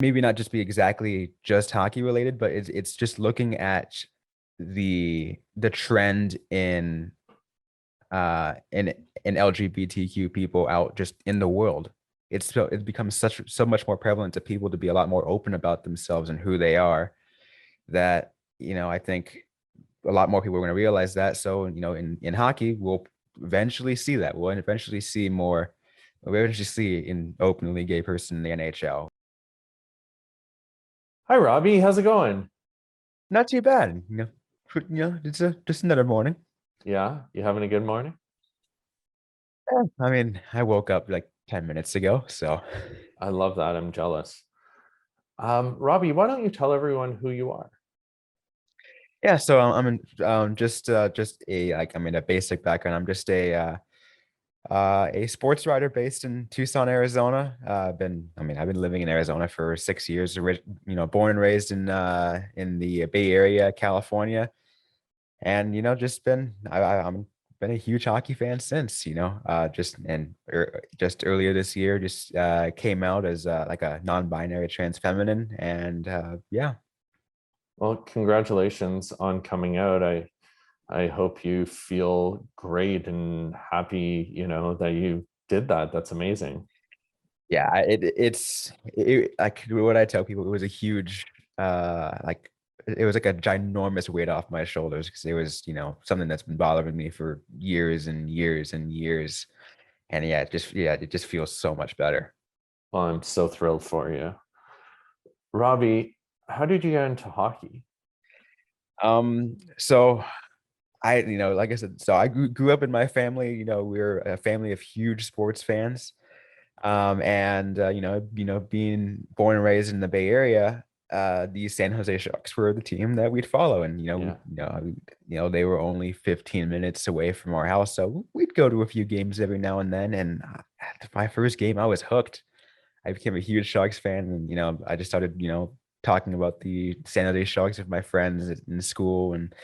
maybe not just be exactly just hockey related, but it's just looking at the trend in LGBTQ people out just in the world. It's become so much more prevalent to people to be a lot more open about themselves and who they are, that I think a lot more people are going to realize that. So in hockey, we'll eventually see that. We'll eventually see more. We'll eventually see an openly gay person in the NHL. Hi, Robbie. How's it going? Not too bad. It's just another morning. Yeah, you having a good morning? Yeah. I mean, I woke up like 10 minutes ago, so I love that. I'm jealous. Robbie, why don't you tell everyone who you are? yeah. So just a like I mean a basic background. I'm just a sports writer based in Tucson, Arizona. I've been living in Arizona for 6 years. Born and raised in the Bay Area, California, and I'm been a huge hockey fan since. Just earlier this year, just came out as like a non-binary trans feminine, and yeah. Well, congratulations on coming out. I hope you feel great and happy, that you did that. That's amazing. Yeah, like what I tell people, it was a huge like it was like a ginormous weight off my shoulders, because it was something that's been bothering me for years and years and years. And it just feels so much better. Well, I'm so thrilled for you. Robbie, how did you get into hockey? So like I said, so I grew up in my family. We're a family of huge sports fans. And being born and raised in the Bay Area, the San Jose Sharks were the team that we'd follow. And Yeah. they were only 15 minutes away from our house, so we'd go to a few games every now and then. And after my first game, I was hooked. I became a huge Sharks fan, and I just started talking about the San Jose Sharks with my friends in school. And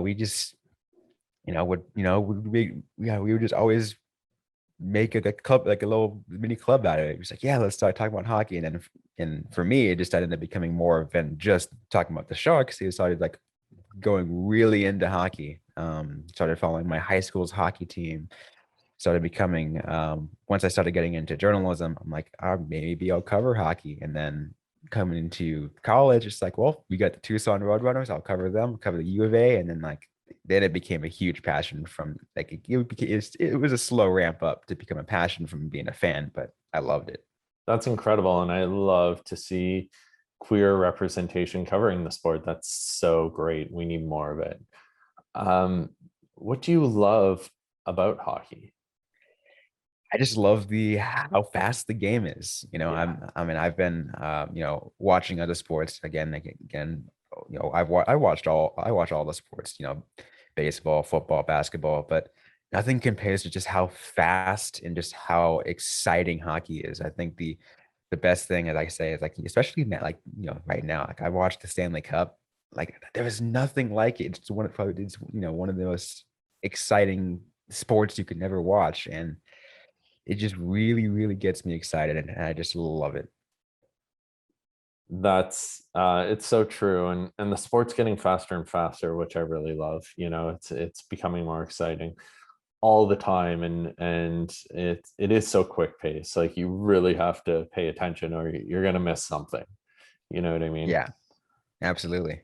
we just we would just always make a club, like a little mini club out of it. It was like, yeah, let's start talking about hockey. And for me, it just ended up becoming more than just talking about the Sharks. He started like going really into hockey. Started following my high school's hockey team. Started becoming once I started getting into journalism, I'm like, maybe I'll cover hockey. And then coming into college, it's like, well, we got the Tucson Roadrunners. I'll cover them, cover the U of A. And then it became a huge passion. From like it was a slow ramp up to become a passion from being a fan, but I loved it. That's incredible. And I love to see queer representation covering the sport. That's so great. We need more of it. Um, what do you love about hockey? I just love the how fast the game is. Yeah. I've been watching other sports again. I watch all the sports, baseball, football, basketball, but nothing compares to just how fast and just how exciting hockey is. I think the best thing, as I say, is like, especially now, like right now, like I watched the Stanley Cup. Like there was nothing like it. It's one of the most exciting sports you could never watch. And it just really, really gets me excited, and I just love it. That's it's so true. And the sport's getting faster and faster, which I really love. It's becoming more exciting all the time, and it is so quick paced. Like you really have to pay attention or you're gonna miss something. You know what I mean? Yeah, absolutely.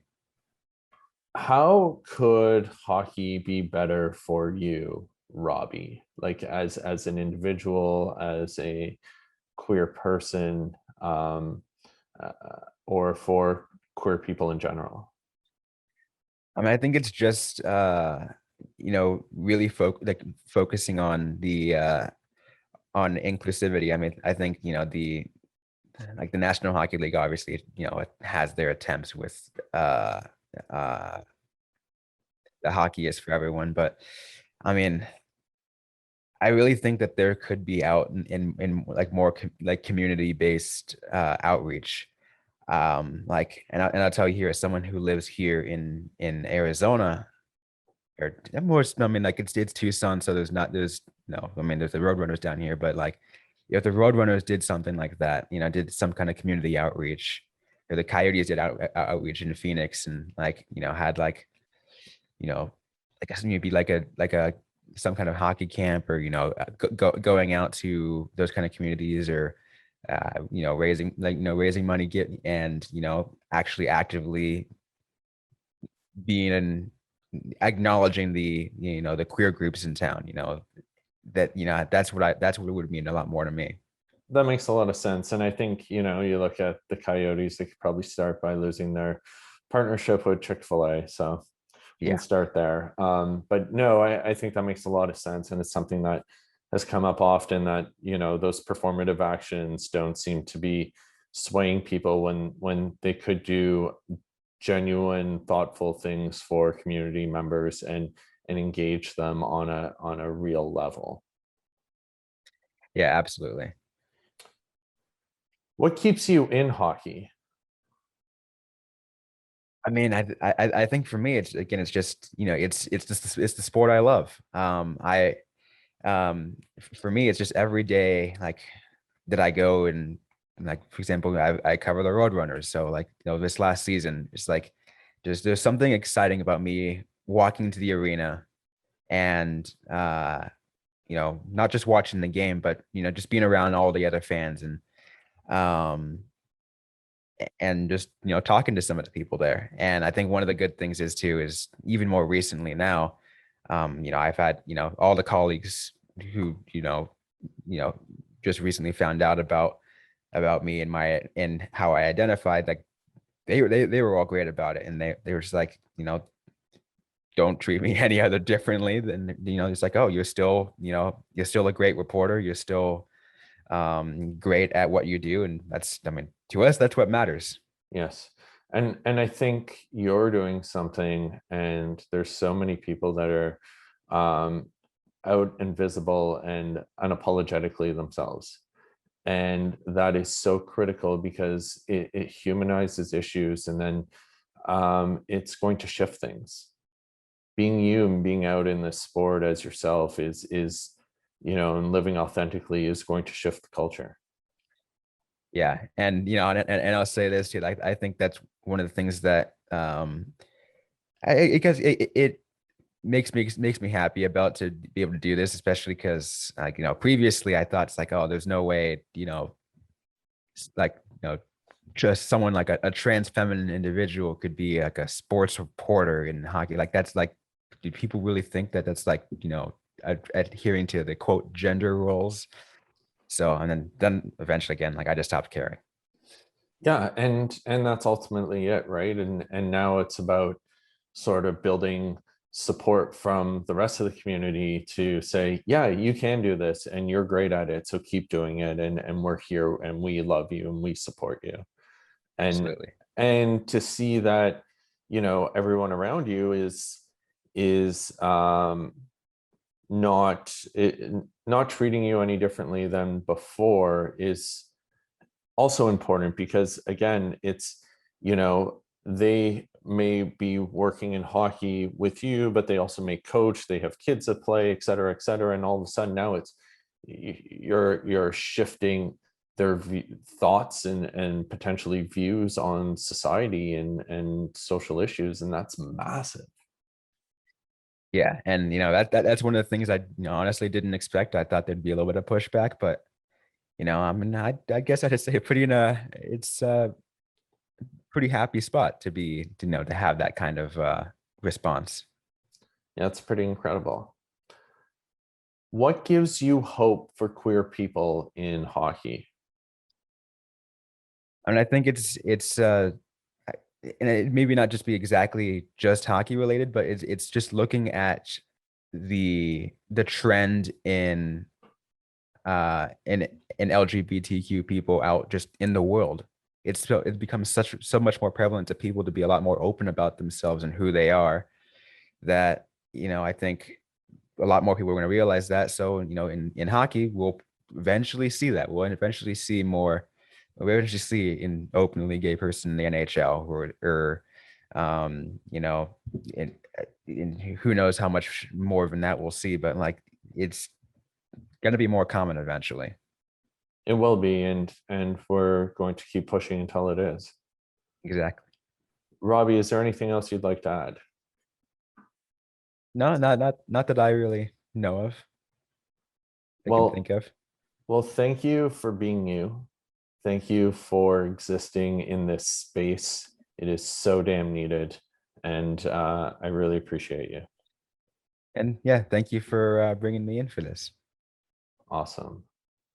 How could hockey be better for you, Robbie? Like as an individual, as a queer person, uh, or for queer people in general? I mean, I think it's just really focusing on inclusivity. I mean, I think the National Hockey League, obviously, it has their attempts with uh the hockey is for everyone. But I mean, I really think that there could be out in like more like community based outreach. I'll tell you here, as someone who lives here in Arizona, or more, I mean, like it's Tucson, so there's not there's no, I mean, there's the Roadrunners down here, but like if the Roadrunners did something like that, did some kind of community outreach, or the Coyotes did outreach in Phoenix, and like, had like, I guess maybe like a some kind of hockey camp, or going out to those kind of communities, or raising money, get and actually actively being and acknowledging the queer groups in town, that's what it would mean a lot more to me. That makes a lot of sense. And I think, you look at the Coyotes, they could probably start by losing their partnership with Chick-fil-A. So we can Yeah. start there. But no, I think that makes a lot of sense. And it's something that has come up often, that, those performative actions don't seem to be swaying people when they could do genuine, thoughtful things for community members and engage them on a real level. Yeah, absolutely. What keeps you in hockey? I mean, I think for me, it's again, it's just, it's the sport I love. For me, it's just every day, like, that I go and, like, for example, I cover the Roadrunners. So, like, this last season, it's like there's something exciting about me walking into the arena, and not just watching the game, but just being around all the other fans, um and just talking to some of the people there. And I think one of the good things is too, is even more recently now, I've had all the colleagues who you know just recently found out about me and how I identified, like, they were all great about it, and they were just like, don't treat me any other differently than, it's like, oh, you're still a great reporter, you're still great at what you do, and that's, I mean, to us, that's what matters. Yes. And I think you're doing something, and there's so many people that are um, out and visible and unapologetically themselves. And that is so critical, because it humanizes issues, and then it's going to shift things. Being you and being out in this sport as yourself is and living authentically is going to shift the culture. Yeah, and and I'll say this too. Like, I think that's one of the things that because it makes me happy about to be able to do this, especially because, like, previously I thought it's like, oh, there's no way, like, just someone like a trans feminine individual could be like a sports reporter in hockey. Like, that's like, do people really think that that's like, adhering to the quote gender roles? So, and then eventually, again, like, I just stopped caring. Yeah, and that's ultimately it, right? And now it's about sort of building support from the rest of the community to say, yeah, you can do this and you're great at it, so keep doing it, and we're here and we love you and we support you. And Absolutely. and to see that, everyone around you is not treating you any differently than before is also important, because again, it's, they may be working in hockey with you, but they also may coach, they have kids that play, et cetera, et cetera. And all of a sudden now it's, you're shifting their thoughts and potentially views on society and social issues, and that's massive. Yeah, and that's one of the things I, honestly didn't expect. I thought there'd be a little bit of pushback, but I mean, I guess I'd say pretty in a it's a pretty happy spot to be, to have that kind of response. Yeah, it's pretty incredible. What gives you hope for queer people in hockey? I mean, I think and it maybe not just be exactly just hockey related, but it's just looking at the trend in LGBTQ people out just in the world. It's become so much more prevalent to people to be a lot more open about themselves and who they are, that I think a lot more people are going to realize that. So, in hockey, we'll eventually see that. We'll eventually see more. We'll eventually see an openly gay person in the NHL, or in, who knows how much more than that we'll see. But, like, it's going to be more common eventually. It will be, and we're going to keep pushing until it is. Exactly. Robbie, is there anything else you'd like to add? No, not that I really know of. I can Well, think of. well, thank you for being you. Thank you for existing in this space. It is so damn needed, and I really appreciate you. And yeah, thank you for bringing me in for this. Awesome.